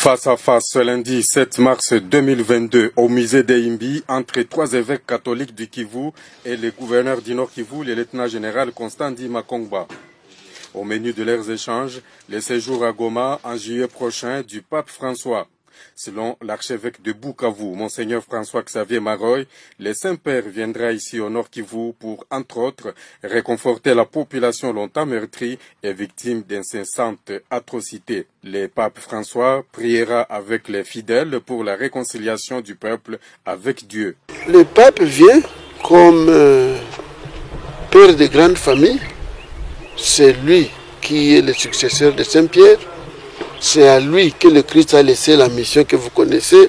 Face à face ce lundi 7 mars 2022 au musée d'Ehimbi entre trois évêques catholiques du Kivu et le gouverneur du Nord Kivu, le lieutenant général Constant Makongba. Au menu de leurs échanges, le séjour à Goma en juillet prochain du pape François. Selon l'archevêque de Bukavu, Monseigneur François-Xavier Maroy, le Saint-Père viendra ici au Nord Kivu pour, entre autres, réconforter la population longtemps meurtrie et victime d'incessantes atrocités. Le pape François priera avec les fidèles pour la réconciliation du peuple avec Dieu. Le pape vient comme père de grande famille. C'est lui qui est le successeur de Saint-Pierre. C'est à lui que le Christ a laissé la mission que vous connaissez.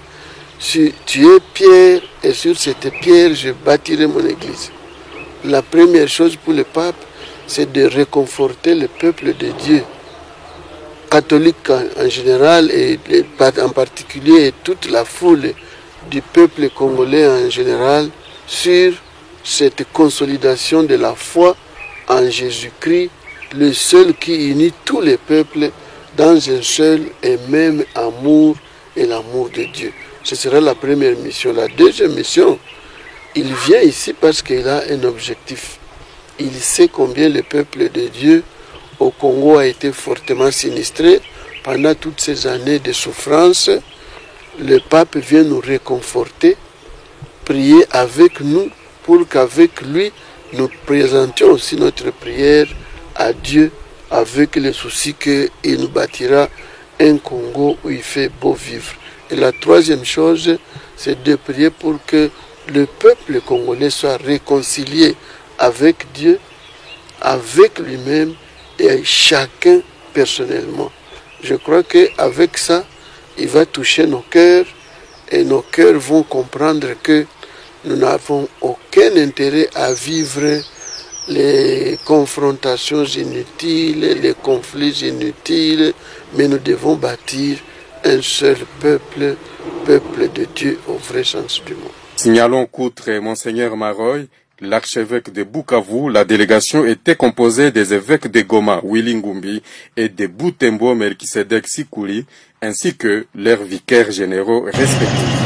Tu es Pierre et sur cette pierre je bâtirai mon église. La première chose pour le pape, c'est de réconforter le peuple de Dieu, catholique en général et en particulier et toute la foule du peuple congolais en général sur cette consolidation de la foi en Jésus-Christ, le seul qui unit tous les peuples dans un seul et même amour et l'amour de Dieu. Ce sera la première mission. La deuxième mission, il vient ici parce qu'il a un objectif. Il sait combien le peuple de Dieu au Congo a été fortement sinistré pendant toutes ces années de souffrance. Le pape vient nous réconforter, prier avec nous pour qu'avec lui, nous présentions aussi notre prière à Dieu avec le souci qu'il nous bâtira un Congo où il fait beau vivre. Et la troisième chose, c'est de prier pour que le peuple congolais soit réconcilié avec Dieu, avec lui-même et chacun personnellement. Je crois qu'avec ça, il va toucher nos cœurs et nos cœurs vont comprendre que nous n'avons aucun intérêt à vivre les confrontations inutiles, les conflits inutiles, mais nous devons bâtir un seul peuple, peuple de Dieu au vrai sens du mot. Signalons qu'outre Monseigneur Maroy, l'archevêque de Bukavu, la délégation était composée des évêques de Goma, Willy Ngumbi, et de Butembo, Melkisedek Sikuli, ainsi que leurs vicaires généraux respectifs.